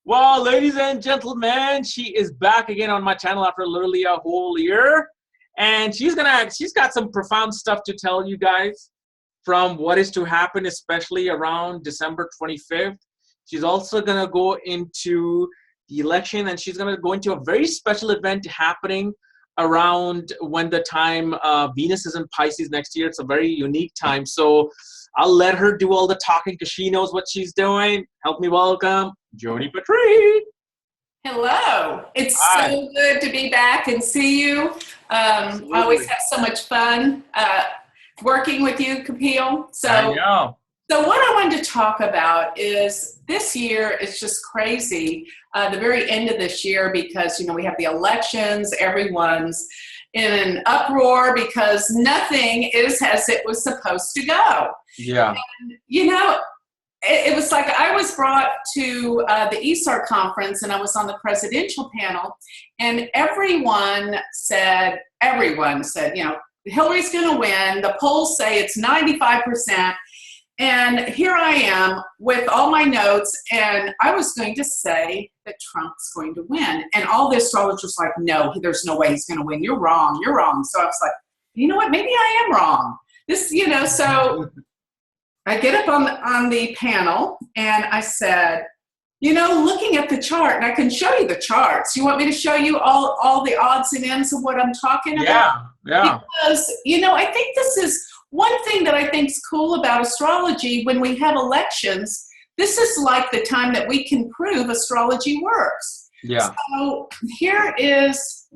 Well, ladies and gentlemen, she is back again on my channel after literally a whole year. And she's got some profound stuff to tell you guys from what is to happen, especially around December 25th. She's also gonna go into the election, and she's gonna go into a very special event happening around when the time Venus is in Pisces next year. It's a very unique time. So I'll let her do all the talking because she knows what she's doing. Help me welcome Joni Patry. Hello. It's so good to be back and see you. I always have so much fun working with you, Kapiel. I know. So what I wanted to talk about is this year is just crazy, the very end of this year, because, you know, we have the elections, everyone's in an uproar because nothing is as it was supposed to go. Yeah. And, you know, it was like I was brought to the ESAR conference, and I was on the presidential panel, and everyone said, you know, Hillary's going to win. The polls say it's 95%. And here I am with all my notes, and I was going to say that Trump's going to win. And all the astrologers were like, no, there's no way he's going to win. You're wrong. You're wrong. So I was like, you know what? Maybe I am wrong. This, you know, so I get up on the panel, and I said, you know, looking at the chart, and I can show you the charts. You want me to show you all the odds and ends of what I'm talking about? Yeah. Because, you know, I think this is one thing that I think is cool about astrology. When we have elections, this is like the time that we can prove astrology works. Yeah. So here is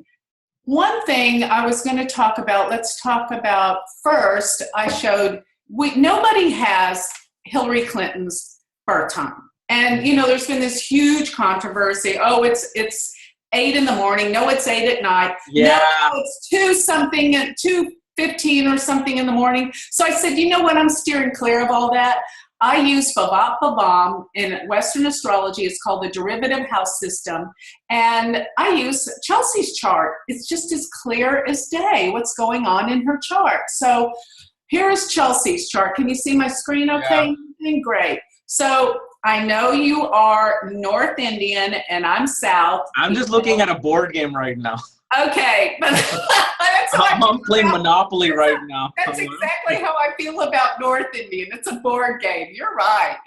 one thing I was going to talk about. Let's talk about first. I showed nobody has Hillary Clinton's birth time. And, you know, there's been this huge controversy. Oh, it's 8 in the morning. No, it's 8 at night. Yeah. No, it's 2:15 or something in the morning. So I said, you know what? I'm steering clear of all that. I use Babam in Western astrology. It's called the derivative house system. And I use Chelsea's chart. It's just as clear as day what's going on in her chart. So here is Chelsea's chart. Can you see my screen okay? Yeah. Great. So I know you are North Indian and I'm South. I'm just looking at a board game right now. Okay. I'm playing Monopoly right now. That's exactly how I feel about North Indian. It's a board game. You're right.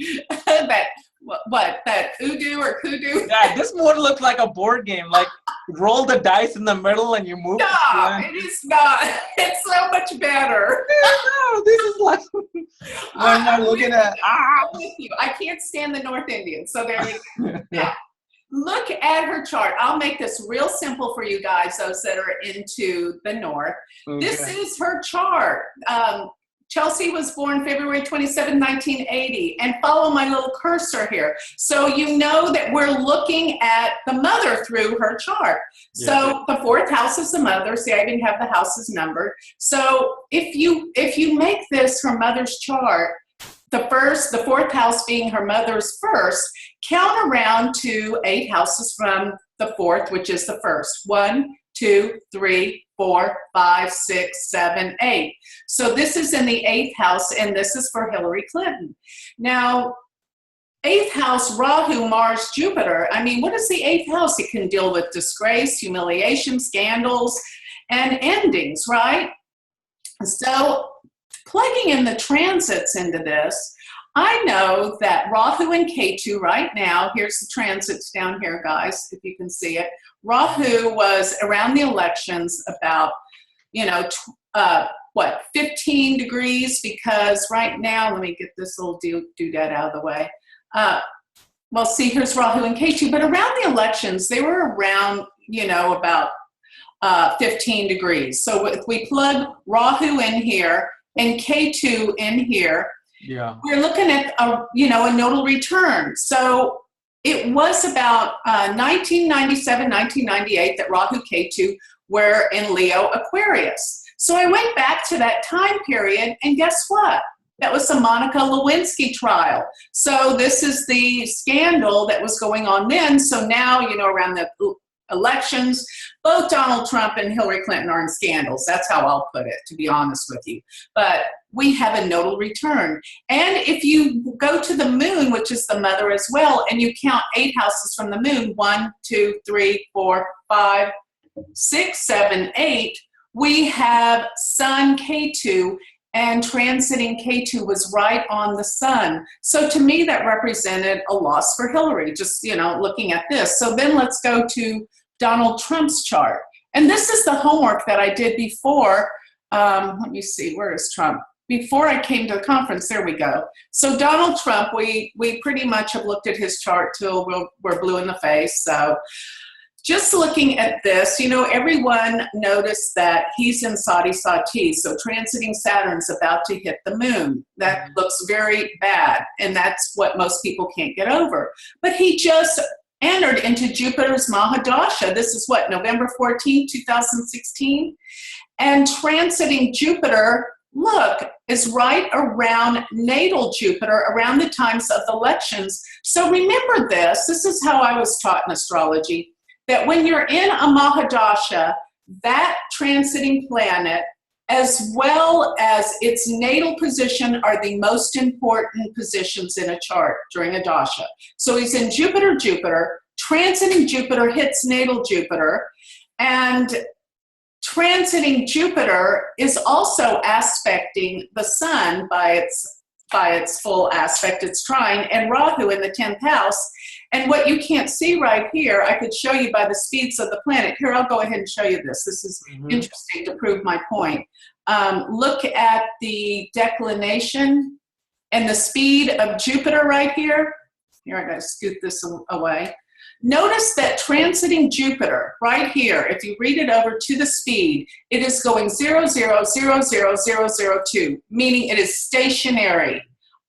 That Udo or Kudu? Yeah, this more looks like a board game. Like, roll the dice in the middle and you move. No, it is not. It's so much better. No, this is like when I'm looking at. I'm with you. I can't stand the North Indian. So there you go. Now, look at her chart. I'll make this real simple for you guys, those that are into the North. Okay. This is her chart. Chelsea was born February 27, 1980, and follow my little cursor here. So you know that we're looking at the mother through her chart. Yeah. So the 4th house is the mother. See, I even have the houses numbered. So if you make this her mother's chart, the 4th house being her mother's first, count around to 8 houses from the 4th, which is the first. 1, 2, 3, 4, 5, 6, 7, 8. So this is in the 8th house, and this is for Hillary Clinton. Now, 8th house, Rahu, Mars, Jupiter. I mean, what is the 8th house? It can deal with disgrace, humiliation, scandals, and endings, right? So plugging in the transits into this, I know that Rahu and Ketu right now, here's the transits down here, guys, if you can see it. Rahu was around the elections about, you know, 15 degrees, because right now, let me get this little doodad out of the way. Well, see, here's Rahu and Ketu, but around the elections, they were around, you know, about 15 degrees. So if we plug Rahu in here and Ketu in here, yeah, we're looking at a nodal return. So it was about 1997, 1998 that Rahu Ketu were in Leo Aquarius. So I went back to that time period, and guess what? That was the Monica Lewinsky trial. So this is the scandal that was going on then. So now, you know, around the elections. Both Donald Trump and Hillary Clinton are in scandals. That's how I'll put it, to be honest with you. But we have a nodal return. And if you go to the moon, which is the mother as well, and you count 8 houses from the moon, 1, 2, 3, 4, 5, 6, 7, 8, we have Sun K2, and transiting K2 was right on the sun. So to me, that represented a loss for Hillary, just, looking at this. So then let's go to Donald Trump's chart. And this is the homework that I did before. Let me see, where is Trump? Before I came to the conference, there we go. So Donald Trump, we pretty much have looked at his chart till we're blue in the face. So just looking at this, everyone noticed that he's in Sati Sati, so transiting Saturn's about to hit the moon. That looks very bad, and that's what most people can't get over. But he just entered into Jupiter's Mahadasha. This is what, November 14, 2016? And transiting Jupiter, look, is right around natal Jupiter, around the times of the elections. So remember this. This is how I was taught in astrology, that when you're in a Mahadasha, that transiting planet, as well as its natal position, are the most important positions in a chart during a dasha. So he's in Jupiter, Jupiter, transiting Jupiter hits natal Jupiter, and transiting Jupiter is also aspecting the sun by its full aspect, it's trine, and Rahu in the 10th house. And what you can't see right here, I could show you by the speeds of the planet. Here, I'll go ahead and show you this. This is interesting to prove my point. Look at the declination and the speed of Jupiter right here. Here, I gotta scoot this away. Notice that transiting Jupiter right here, if you read it over to the speed, it is going 0, 0, 0, 0, 0, 0, 2, meaning it is stationary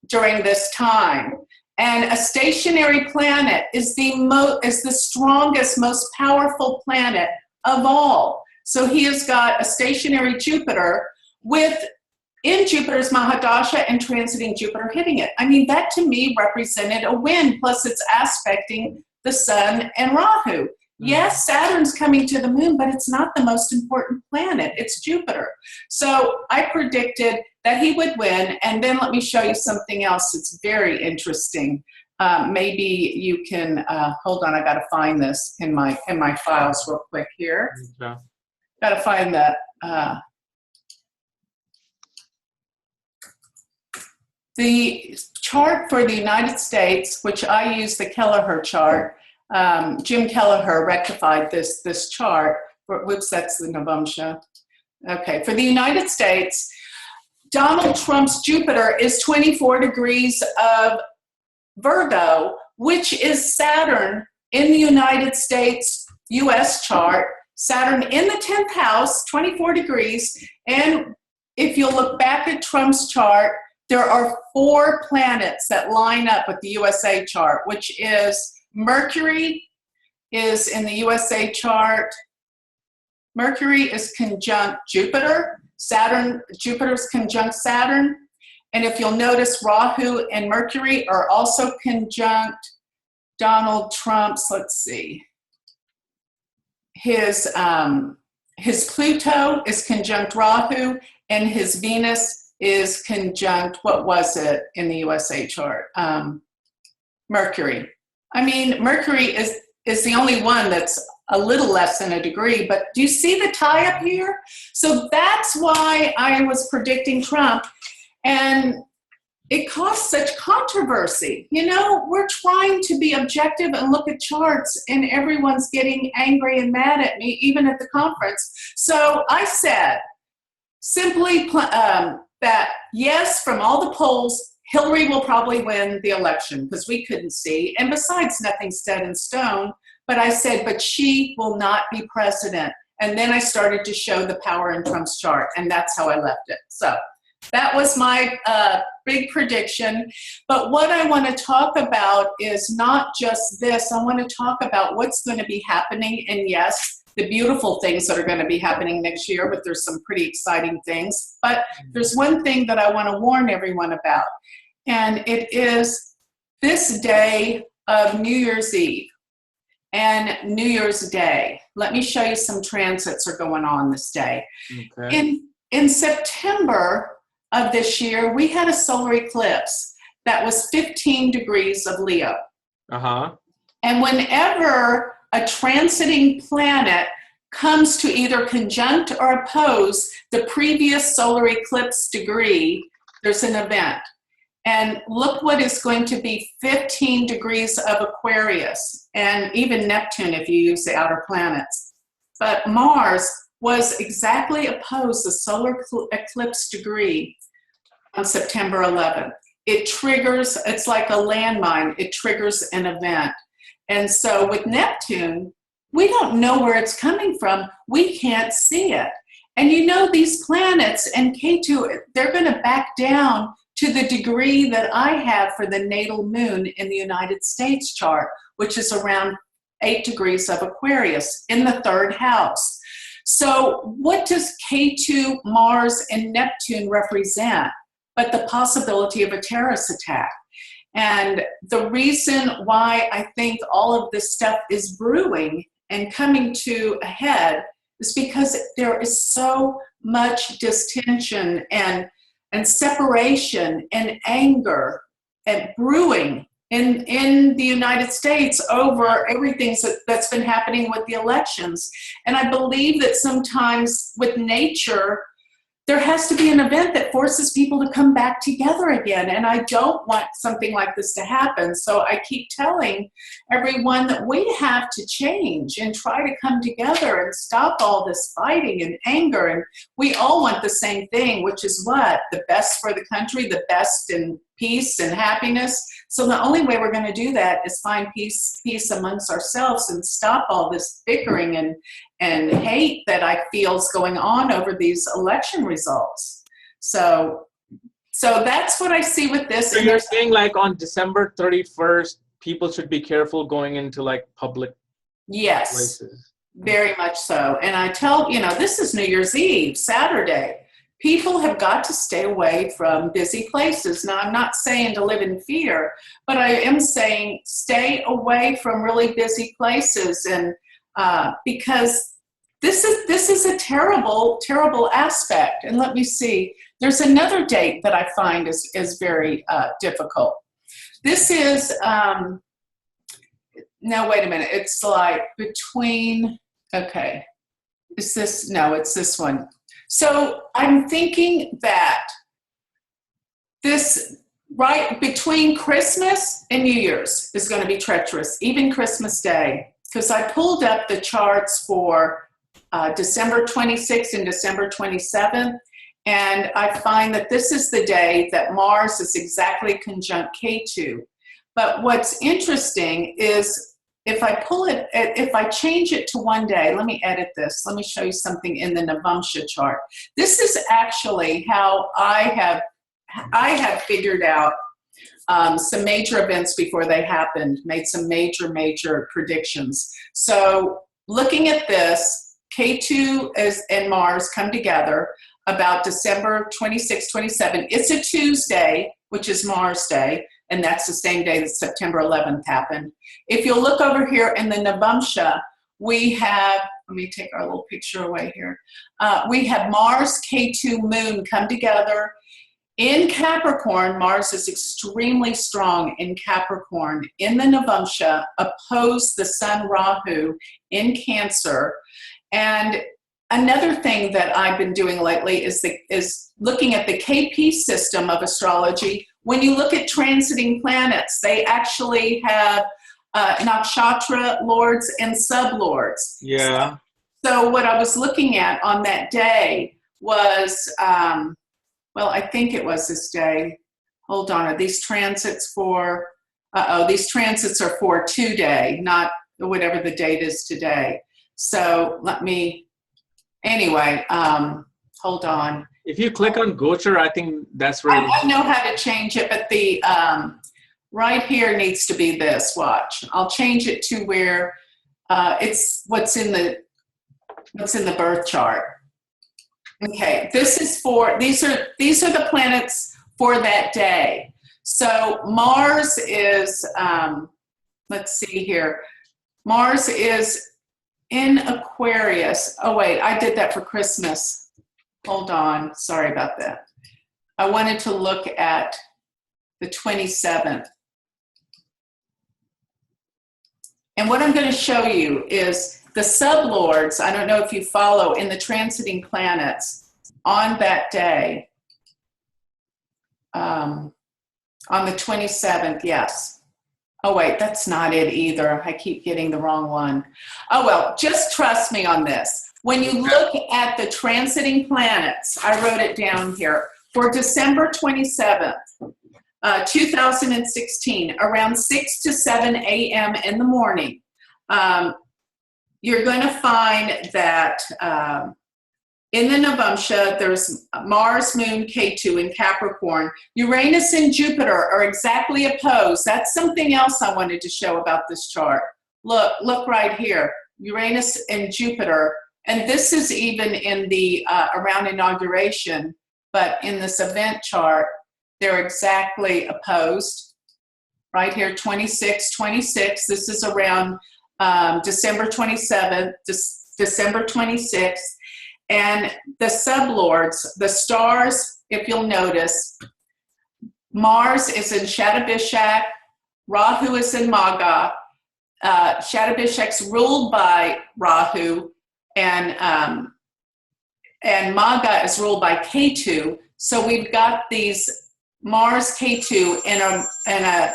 during this time. And a stationary planet is the strongest, most powerful planet of all. So he has got a stationary Jupiter in Jupiter's Mahadasha and transiting Jupiter hitting it. I mean, that to me represented a win, plus it's aspecting the sun and Rahu. Yes, Saturn's coming to the moon, but it's not the most important planet. It's Jupiter. So I predicted that he would win. And then let me show you something else. It's very interesting. Maybe you can, hold on, I got to find this in my files real quick here. Okay. Got to find that. The chart for the United States, which I use the Kelleher chart, Jim Kelleher rectified this chart. Whoops, that's the Navamsha. Okay, for the United States, Donald Trump's Jupiter is 24 degrees of Virgo, which is Saturn in the United States U.S. chart. Saturn in the 10th house, 24 degrees. And if you look back at Trump's chart, there are 4 planets that line up with the USA chart, which is Mercury is in the USA chart. Mercury is conjunct Jupiter. Jupiter's conjunct Saturn. And if you'll notice, Rahu and Mercury are also conjunct Donald Trump's, let's see, his Pluto is conjunct Rahu, and his Venus is conjunct, what was it in the USA chart? Mercury. I mean, Mercury is the only one that's a little less than a degree, but do you see the tie-up here? So that's why I was predicting Trump, and it caused such controversy. We're trying to be objective and look at charts, and everyone's getting angry and mad at me, even at the conference. So I said simply that, yes, from all the polls, Hillary will probably win the election, because we couldn't see. And besides, nothing's set in stone. But I said, but she will not be president. And then I started to show the power in Trump's chart, and that's how I left it. So that was my big prediction. But what I want to talk about is not just this. I want to talk about what's going to be happening. And yes, the beautiful things that are going to be happening next year, but there's some pretty exciting things. But there's one thing that I want to warn everyone about, and it is this day of New Year's Eve. and New Year's Day. Let me show you some transits are going on this day. Okay. In September of this year, we had a solar eclipse that was 15 degrees of Leo. Uh-huh. And whenever a transiting planet comes to either conjunct or oppose the previous solar eclipse degree, there's an event. And look what is going to be 15 degrees of Aquarius, and even Neptune if you use the outer planets. But Mars was exactly opposed the solar eclipse degree on September 11th. It triggers, it's like a landmine, it triggers an event. And so with Neptune, we don't know where it's coming from. We can't see it. And you know, these planets and K2, they're going to back down to the degree that I have for the natal moon in the United States chart, which is around 8 degrees of Aquarius in the 3rd house. So what does K2, Mars, and Neptune represent but the possibility of a terrorist attack? And the reason why I think all of this stuff is brewing and coming to a head is because there is so much distension and separation and anger and brewing in the United States over everything that's been happening with the elections. And I believe that sometimes with nature, there has to be an event that forces people to come back together again. And I don't want something like this to happen. So I keep telling everyone that we have to change and try to come together and stop all this fighting and anger. And we all want the same thing, which is what? The best for the country, the best in peace and happiness. So the only way we're going to do that is find peace amongst ourselves and stop all this bickering and hate that I feel is going on over these election results. So that's what I see with this. So you're saying like on December 31st, people should be careful going into like public places. Very much so. And I tell, this is New Year's Eve, Saturday. People have got to stay away from busy places. Now, I'm not saying to live in fear, but I am saying stay away from really busy places, and because this is a terrible, terrible aspect. And let me see. There's another date that I find is very difficult. This is no, wait a minute. It's like between. Okay, is this? No, it's this one. So I'm thinking that this right between Christmas and New Year's is going to be treacherous, even Christmas Day, because I pulled up the charts for December 26th and December 27th, and I find that this is the day that Mars is exactly conjunct K2. But what's interesting is if I change it to one day, let me edit this. Let me show you something in the Navamsha chart. This is actually how I have figured out some major events before they happened, made some major predictions. So looking at this, K2 and Mars come together about December 26, 27. It's a Tuesday, which is Mars Day. And that's the same day that September 11th happened. If you'll look over here in the Navamsha, we have, let me take our little picture away here. We have Mars, K2, Moon come together. In Capricorn, Mars is extremely strong in Capricorn. In the Navamsha, opposed the Sun Rahu in Cancer. And another thing that I've been doing lately is looking at the KP system of astrology. When you look at transiting planets, they actually have nakshatra lords and sublords. Yeah. So what I was looking at on that day was, I think it was this day. Hold on, are these transits for, these transits are for today, not whatever the date is today. So anyway, hold on. If you click on Gochar, I think that's where I know how to change it, but the right here needs to be this. Watch. I'll change it to where it's what's in the birth chart. Okay, this is for these are the planets for that day. So Mars is let's see here. Mars is in Aquarius. Oh, wait, I did that for Christmas. Hold on. Sorry about that. I wanted to look at the 27th. And what I'm going to show you is the sublords. I don't know if you follow in the transiting planets on that day. On the 27th, yes. Oh, wait, that's not it either. I keep getting the wrong one. Oh, well, just trust me on this. When you look at the transiting planets, I wrote it down here, for December 27th, 2016, around 6 to 7 a.m. in the morning, you're going to find that in the Navamsha, there's Mars, Moon, Ketu in Capricorn. Uranus and Jupiter are exactly opposed. That's something else I wanted to show about this chart. Look right here, Uranus and Jupiter. And this is even in the around inauguration, but in this event chart, they're exactly opposed. Right here, 26, 26. This is around December 27th, December 26th. And the sublords, the stars, if you'll notice, Mars is in Shatabishak, Rahu is in Magha. Shatabishak's ruled by Rahu, and Magha is ruled by Ketu. So we've got these Mars, Ketu in a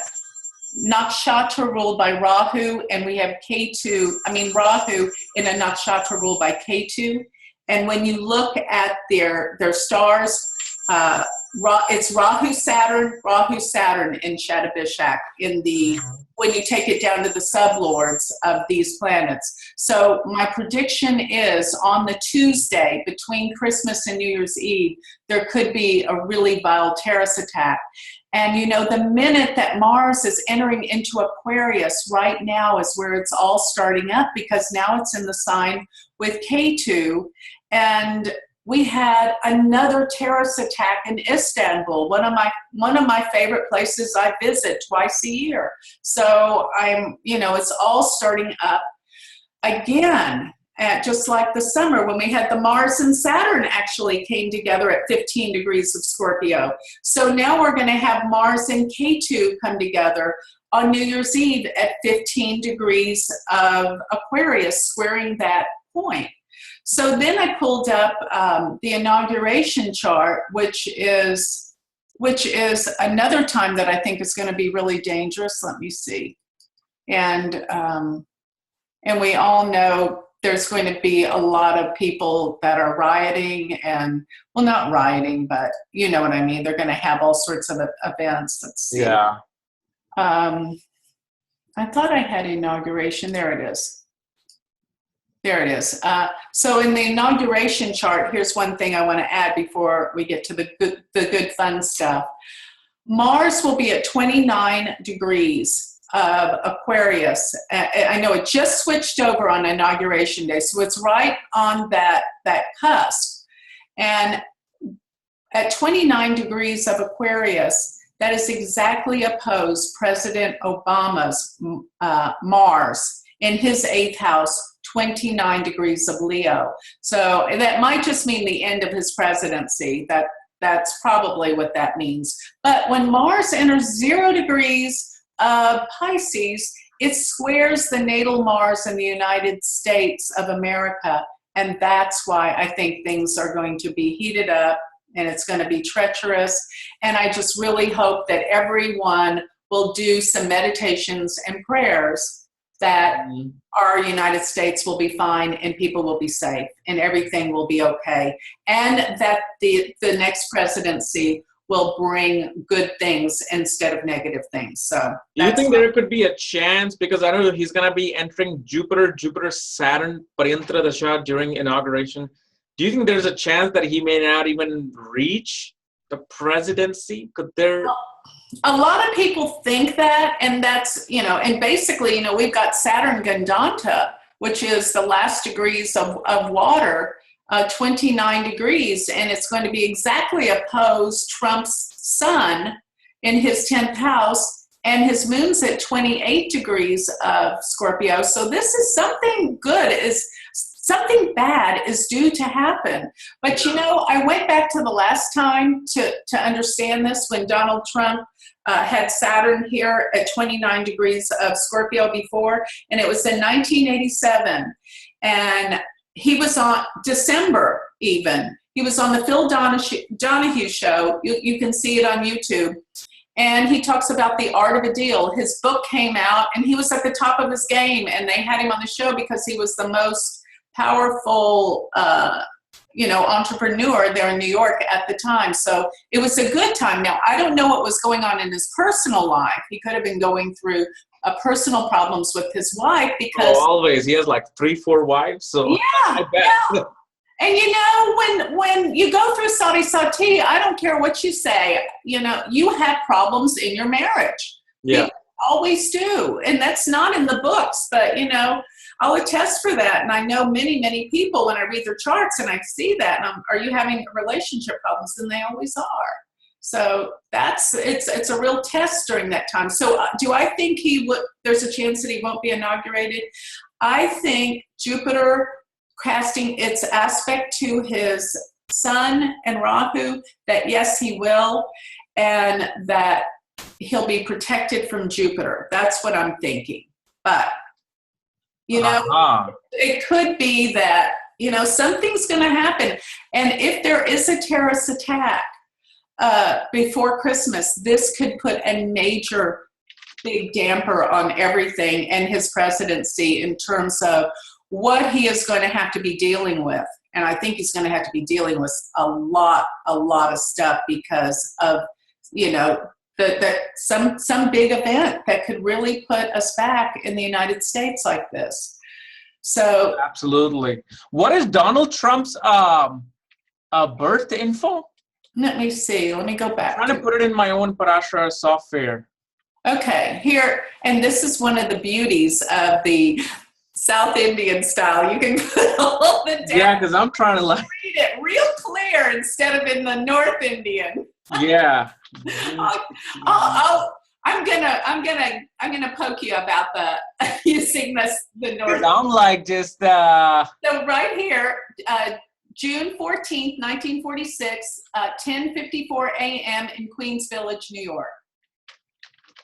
nakshatra ruled by Rahu, and we have Rahu in a nakshatra ruled by Ketu. And when you look at their stars, it's Rahu Saturn in Shatabishak when you take it down to the sublords of these planets. So my prediction is on the Tuesday between Christmas and New Year's Eve, there could be a really vile terrorist attack. And you know, the minute that Mars is entering into Aquarius right now is where it's all starting up, because now it's in the sign with Ketu. And we had another terrorist attack in Istanbul, one of my favorite places I visit twice a year. So it's all starting up again, just like the summer when we had the Mars and Saturn actually came together at 15 degrees of Scorpio. So now we're going to have Mars and Ketu come together on New Year's Eve at 15 degrees of Aquarius, squaring that point. So then I pulled up the inauguration chart, which is another time that I think is going to be really dangerous. Let me see. And we all know there's going to be a lot of people that are rioting and, well, not rioting, but you know what I mean. They're going to have all sorts of events. Let's see. Yeah. I thought I had inauguration. There it is. There it is. So in the inauguration chart, here's one thing I want to add before we get to the good fun stuff. Mars will be at 29 degrees of Aquarius. I know it just switched over on inauguration day, so it's right on that cusp. And at 29 degrees of Aquarius, that is exactly opposed President Obama's Mars in his 8th house, 29 degrees of Leo. So that might just mean the end of his presidency. That's probably what that means. But when Mars enters 0 degrees of Pisces, it squares the natal Mars in the United States of America. And that's why I think things are going to be heated up and it's going to be treacherous. And I just really hope that everyone will do some meditations and prayers that our United States will be fine and people will be safe and everything will be okay. And that the next presidency will bring good things instead of negative things. So do you think there could be a chance, because I know he's going to be entering Jupiter, Saturn, Paryantra Dasha during inauguration. Do you think there's a chance that he may not even reach the presidency? Could there... A lot of people think that, and that's, and basically, we've got Saturn Gandanta, which is the last degrees of water, 29 degrees, and it's going to be exactly opposed Trump's sun in his 10th house, and his moon's at 28 degrees of Scorpio. So this is something good, something bad is due to happen. But I went back to the last time to understand this, when Donald Trump had Saturn here at 29 degrees of Scorpio before, and it was in 1987. And he was on December even. He was on the Phil Donahue show. You can see it on YouTube. And he talks about the art of a deal. His book came out, and he was at the top of his game, and they had him on the show because he was the most powerful, entrepreneur there in New York at the time. So it was a good time. Now, I don't know what was going on in his personal life. He could have been going through personal problems with his wife because... Oh, always. He has like 3-4 wives. So yeah, I bet. Yeah. And when you go through Sati Sati, I don't care what you say, you have problems in your marriage. Yeah. You always do. And that's not in the books, but I'll attest for that. And I know many, many people, when I read their charts and I see that, and are you having relationship problems? And they always are. So it's a real test during that time. So do I think there's a chance that he won't be inaugurated? I think Jupiter casting its aspect to his sun and Rahu, that yes, he will, and that he'll be protected from Jupiter. That's what I'm thinking. But, it could be that, something's going to happen. And if there is a terrorist attack before Christmas, this could put a major big damper on everything and his presidency in terms of what he is going to have to be dealing with. And I think he's going to have to be dealing with a lot of stuff because of, some big event that could really put us back in the United States like this. So absolutely. What is Donald Trump's birth info? Let me see. Let me go back. I'm trying to put it in my own Parashara software. Okay, here, and this is one of the beauties of the South Indian style. You can put all the data. Yeah, because I'm trying to read it real clear instead of in the North Indian. Yeah. I'm gonna poke you about the using the North. I'm like just. So right here, June 14th, 1946, 10:54 a.m. in Queens Village, New York.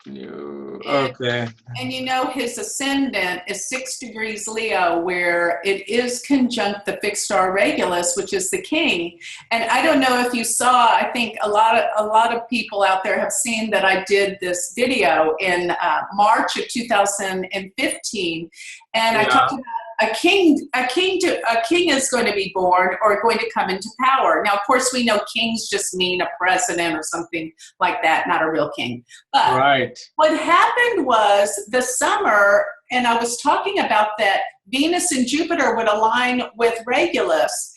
Okay. And his ascendant is 6 degrees Leo, where it is conjunct the fixed star Regulus, which is the king. And I don't know if you saw, I think a lot of people out there have seen that I did this video in March of 2015, and I talked about a king is going to be born or going to come into power. Now, of course, we know kings just mean a president or something like that, not a real king. But right. What happened was the summer, and I was talking about that Venus and Jupiter would align with Regulus,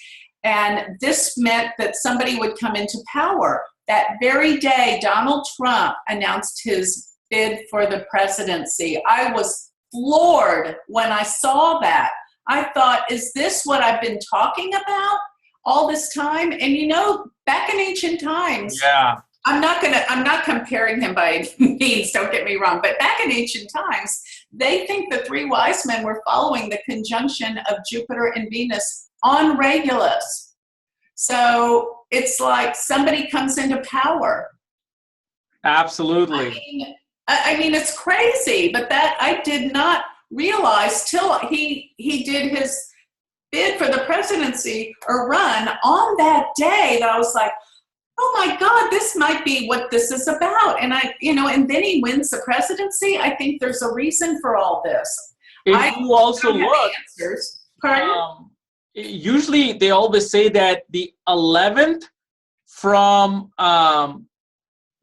and this meant that somebody would come into power. That very day, Donald Trump announced his bid for the presidency. I was floored when I saw that. I thought, is this what I've been talking about all this time? And back in ancient times, yeah. I'm not comparing him by any means, don't get me wrong, but back in ancient times, they think the 3 wise men were following the conjunction of Jupiter and Venus on Regulus. So it's like somebody comes into power. Absolutely. I mean, it's crazy, but that I did not realize till he did his bid for the presidency or run on that day that I was like, oh my God, this might be what this is about. And and then he wins the presidency. I think there's a reason for all this. If you also look, usually they always say that the 11th from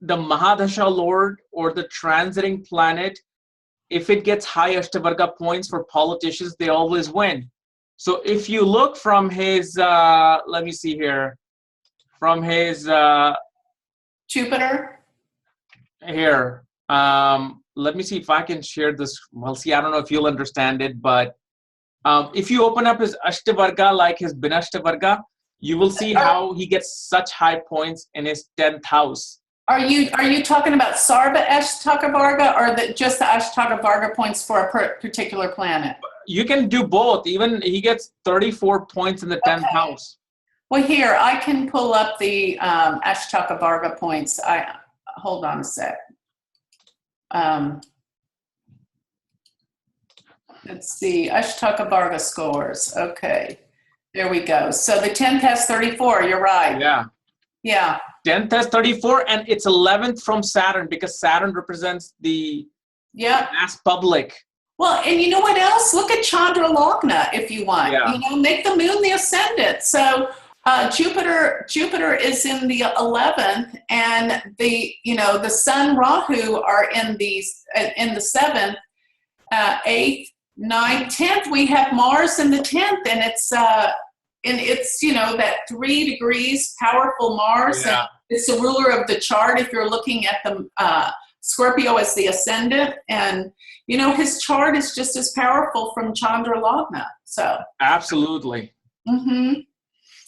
the Mahadasha Lord or the transiting planet, if it gets high Ashtavarga points for politicians, they always win. So if you look from his, let me see here, from his Jupiter here. Let me see if I can share this. Well, see, I don't know if you'll understand it, but if you open up his Ashtavarga, like his Binashtavarga, you will see how he gets such high points in his 10th house. Are you talking about Sarva Ashtaka Varga or just the Ashtaka Varga points for a particular planet? You can do both. Even he gets 34 points in the 10th house. Well, here, I can pull up the Ashtaka Varga points. Hold on a sec. Let's see, Ashtaka Varga scores. Okay, there we go. So the 10th has 34, you're right. Yeah. Yeah. 10th has 34, and it's 11th from Saturn because Saturn represents the mass public. Well, and you know what else? Look at Chandra Lagna if you want. Yeah. You know, make the moon the ascendant. So Jupiter is in the 11th, and the Sun, Rahu are in the 7th, 8th, 9th, 10th. We have Mars in the 10th, and it's that 3 degrees powerful Mars. Yeah. And it's the ruler of the chart if you're looking at the Scorpio as the ascendant, and his chart is just as powerful from Chandra Lagna. So absolutely.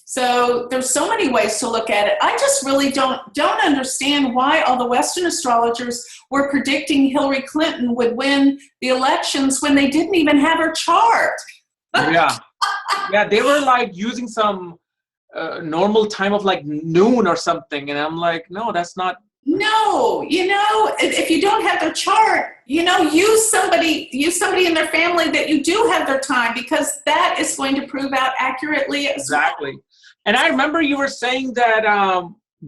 So there's so many ways to look at it. I just really don't understand why all the Western astrologers were predicting Hillary Clinton would win the elections when they didn't even have her chart. Yeah. Yeah, they were like using some normal time of like noon or something. And I'm like, no, that's not. No, if you don't have their chart, use somebody in their family that you do have their time, because that is going to prove out accurately as exactly. well. And I remember you were saying that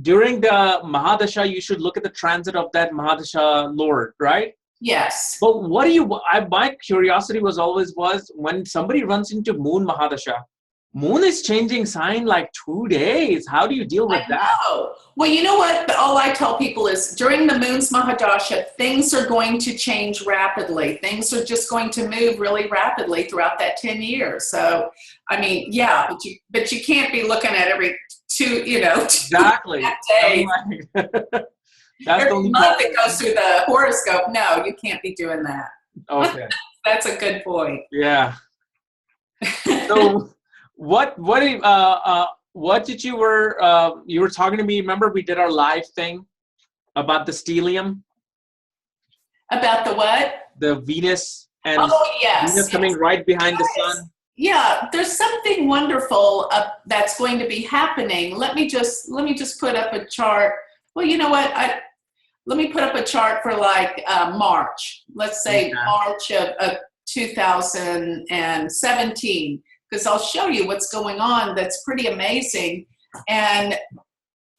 during the Mahadasha, you should look at the transit of that Mahadasha Lord, right? Yes. But my curiosity was when somebody runs into Moon Mahadasha, Moon is changing sign like 2 days. How do you deal with that? Well, you know what? All I tell people is during the Moon's Mahadasha, things are going to change rapidly. Things are just going to move really rapidly throughout that 10 years. So, I mean, yeah, but you can't be looking at every exactly. days. That's every month it goes through the horoscope. No, you can't be doing that. Okay. That's a good point. Yeah. So what did you were talking to me? Remember we did our live thing about the stellium? About the what? The Venus and Venus coming right behind the sun. Yeah, there's something wonderful that's going to be happening. Let me just put up a chart. Well, you know what? Let me put up a chart for like March. Let's say March of 2017, because I'll show you what's going on that's pretty amazing. And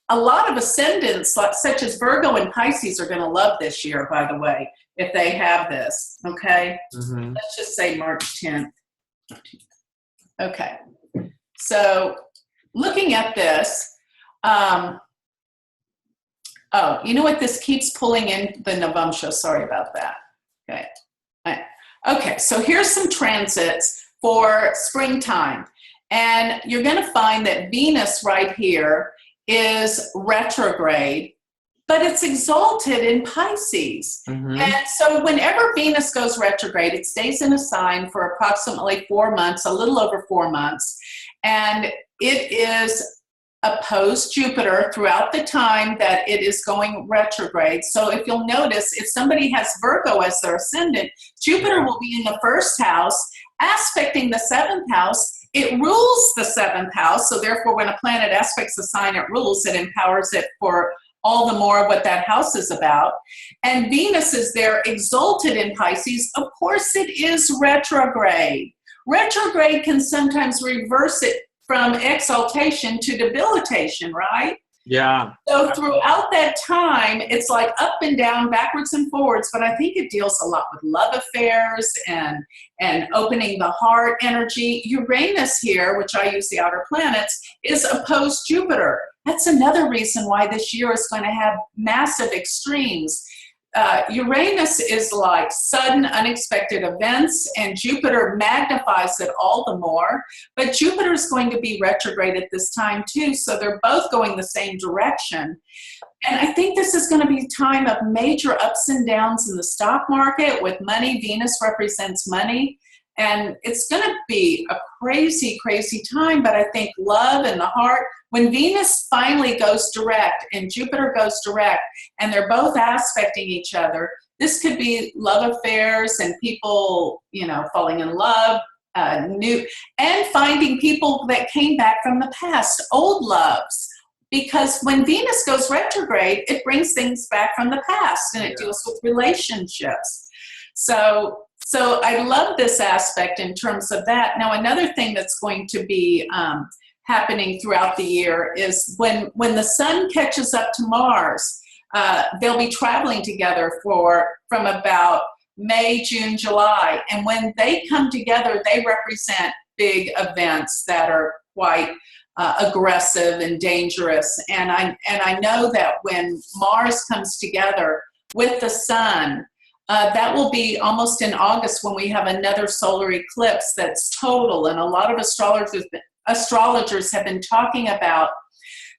a lot of ascendants, such as Virgo and Pisces, are going to love this year, by the way, if they have this. Okay? Mm-hmm. Let's just say March 10th. Okay. So looking at this, you know what? This keeps pulling in the Navamsha. Sorry about that. Okay. Okay, so here's some transits for springtime. And you're going to find that Venus right here is retrograde, but it's exalted in Pisces. Mm-hmm. And so whenever Venus goes retrograde, it stays in a sign for approximately 4 months, a little over 4 months. And it is opposed Jupiter throughout the time that it is going retrograde. So if you'll notice, if somebody has Virgo as their ascendant, Jupiter will be in the first house, aspecting the 7th house. It rules the 7th house. So therefore, when a planet aspects a sign it rules, it empowers it for all the more what that house is about. And Venus is there exalted in Pisces. Of course, it is retrograde. Retrograde can sometimes reverse it from exaltation to debilitation, right? Yeah. So throughout that time, it's like up and down, backwards and forwards, but I think it deals a lot with love affairs and opening the heart energy. Uranus here, which I use the outer planets, is opposed Jupiter. That's another reason why this year is going to have massive extremes. Uranus is like sudden, unexpected events, and Jupiter magnifies it all the more. But Jupiter is going to be retrograde at this time too, so they're both going the same direction. And I think this is going to be a time of major ups and downs in the stock market with money. Venus represents money. And it's going to be a crazy, crazy time. But I think love and the heart, when Venus finally goes direct and Jupiter goes direct, and they're both aspecting each other, this could be love affairs and people, falling in love, new, and finding people that came back from the past, old loves. Because when Venus goes retrograde, it brings things back from the past and it deals with relationships. So I love this aspect in terms of that. Now, another thing that's going to be happening throughout the year is when the sun catches up to Mars, they'll be traveling together from about May, June, July. And when they come together, they represent big events that are quite aggressive and dangerous. And I know that when Mars comes together with the sun, that will be almost in August when we have another solar eclipse that's total. And a lot of astrologers have been talking about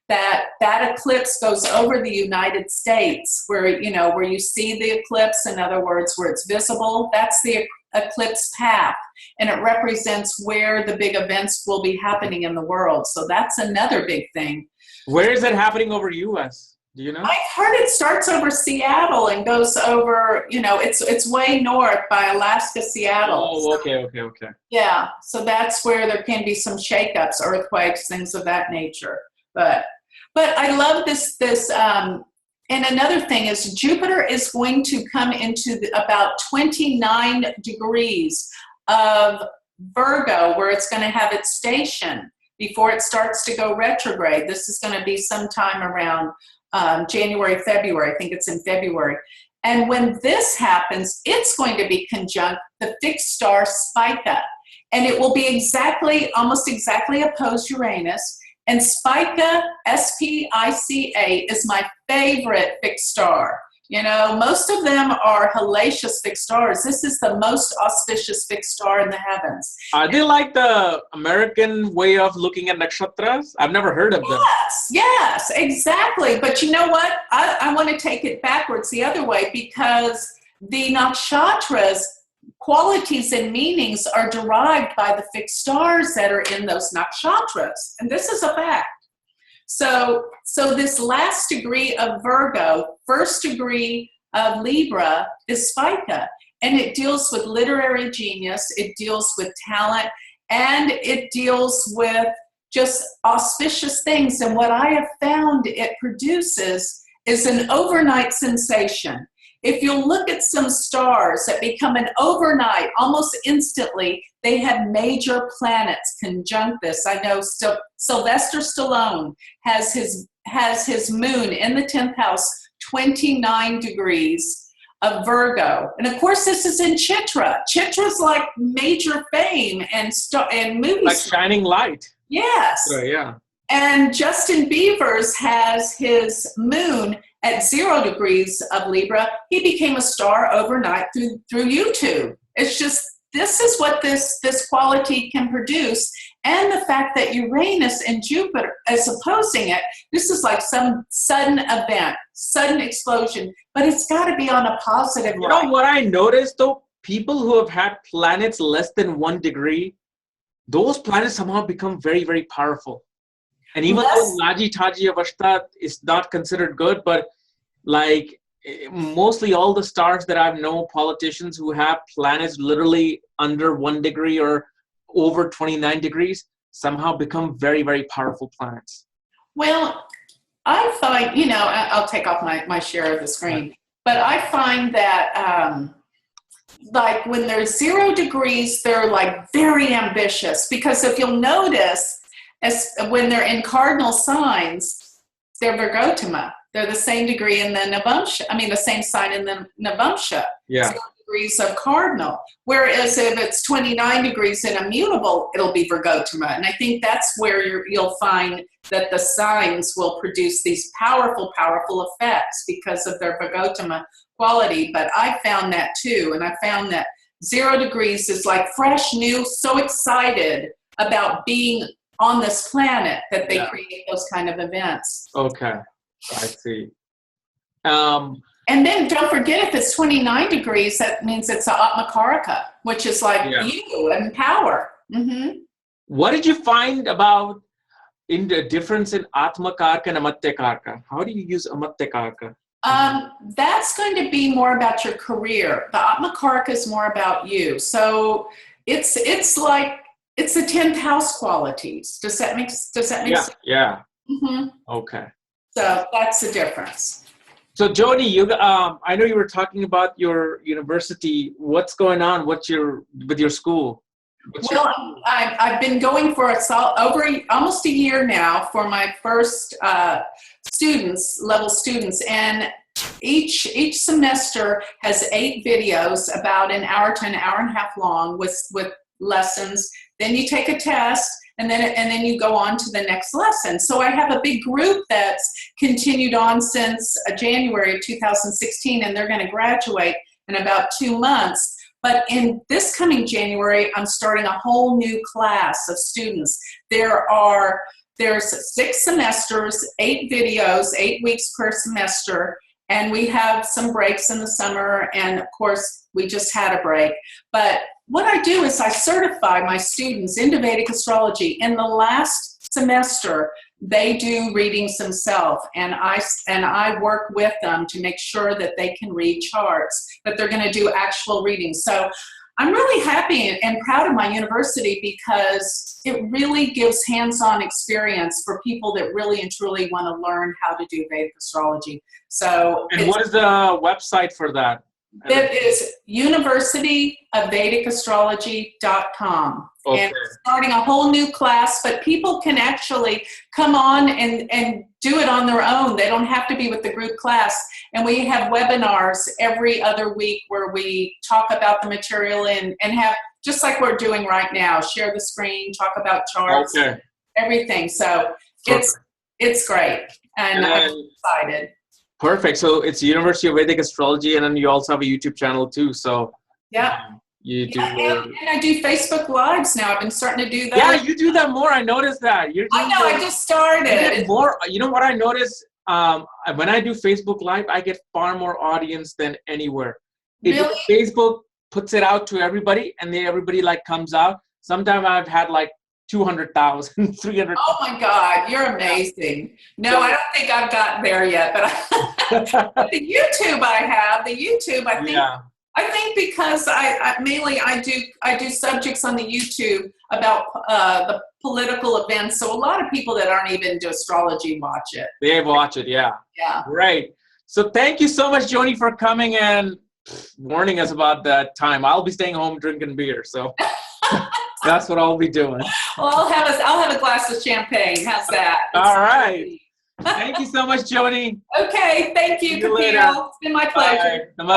that eclipse goes over the United States, where you see the eclipse, in other words, where it's visible. That's the eclipse path, and it represents where the big events will be happening in the world. So that's another big thing. Where is it happening over U.S.? Do you know? I've heard it starts over Seattle and goes over, it's way north by Alaska, Seattle. Oh, okay. Yeah, so that's where there can be some shakeups, earthquakes, things of that nature. But I love this. And another thing is Jupiter is going to come into about 29 degrees of Virgo, where it's going to have its station before it starts to go retrograde. This is going to be sometime around January, February. I think it's in February. And when this happens, it's going to be conjunct the fixed star Spica. And it will be almost exactly opposed Uranus. And Spica, S-P-I-C-A, is my favorite fixed star. Most of them are hellacious fixed stars. This is the most auspicious fixed star in the heavens. Are they like the American way of looking at nakshatras? I've never heard of them. Yes, exactly. But you know what? I want to take it backwards the other way, because the nakshatras, qualities and meanings are derived by the fixed stars that are in those nakshatras. And this is a fact. So this last degree of Virgo, first degree of Libra is Spica. And it deals with literary genius, it deals with talent, and it deals with just auspicious things. And what I have found it produces is an overnight sensation. If you look at some stars that become an overnight, almost instantly, they have major planets conjunct this. I know Sylvester Stallone has his moon in the 10th house, 29 degrees of Virgo. And of course, this is in Chitra. Chitra's like major fame and movies. Like shining light. Yes. So, yeah. And Justin Bieber's has his moon at 0 degrees of Libra. He became a star overnight through YouTube. It's just, this is what this quality can produce. And the fact that Uranus and Jupiter is opposing it, this is like some sudden event, sudden explosion, but it's got to be on a positive light. You know what I noticed though? People who have had planets less than 1 degree, those planets somehow become very, very powerful. And even though Laji Taji Avashta is not considered good, but like mostly all the stars that I've known, politicians who have planets literally under 1 degree or over 29 degrees, somehow become very, very powerful planets. Well, I find, I'll take off my share of the screen, but I find that like when there's 0 degrees, they're like very ambitious, because if you'll notice, when they're in cardinal signs, they're Virgotama. They're the same degree in the Navamsha. The same sign in the Navamsha. Yeah. 0 degrees of cardinal. Whereas if it's 29 degrees in immutable, it'll be Virgotama. And I think that's where you'll find that the signs will produce these powerful, powerful effects because of their Virgotama quality. But I found that too. And I found that 0 degrees is like fresh, new, so excited about being on this planet that they create those kind of events. Okay, I see. And then don't forget, if it's 29 degrees, that means it's a Atmakaraka, which is like you and power. Mm-hmm. What did you find about in the difference in Atmakarka and Amatyakarka? How do you use Amatyakarka? That's going to be more about your career. The Atmakarka is more about you. So it's like, it's the 10th house qualities. Does that make sense? Yeah. Mm-hmm. Okay. So that's the difference. So Joni, I know you were talking about your university. What's going on? With your school? I've been going for almost a year now for my first level students, and each semester has 8 videos about an hour to an hour and a half long with lessons. Then you take a test, and then you go on to the next lesson. So I have a big group that's continued on since January of 2016, and they're going to graduate in about 2 months. But in this coming January, I'm starting a whole new class of students. There's 6 semesters, 8 videos, 8 weeks per semester, and we have some breaks in the summer, and of course, we just had a break. But what I do is I certify my students into Vedic astrology. In the last semester, they do readings themselves, and I work with them to make sure that they can read charts, that they're going to do actual readings. So I'm really happy and proud of my university, because it really gives hands-on experience for people that really and truly want to learn how to do Vedic astrology. So, and what is the website for that? It is universityofvedicastrology.com. Okay. And we're starting a whole new class, but people can actually come on and do it on their own. They don't have to be with the group class. And we have webinars every other week where we talk about the material and have, just like we're doing right now, share the screen, talk about charts, everything. So it's great. And I'm excited. Perfect. So it's University of Vedic Astrology, and then you also have a YouTube channel too. So you do. And I do Facebook Lives now. I've been starting to do that. Yeah, you do that more. I noticed that. I just started. More. You know what I noticed? When I do Facebook Live, I get far more audience than anywhere. Really? Facebook puts it out to everybody, and then everybody like comes out. Sometimes I've had like 200,000, 300,000. Oh my God, you're amazing. No, I don't think I've gotten there yet, but the YouTube I think because I mainly do subjects on the YouTube about the political events. So a lot of people that aren't even into astrology watch it. They watch it, yeah. Yeah. Right. So thank you so much, Joni, for coming and warning us about that time. I'll be staying home drinking beer, so that's what I'll be doing. Well, I'll have a glass of champagne. How's that? All right. Thank you so much, Joni. Okay. Thank you, Kapiel. It's been my pleasure. Bye.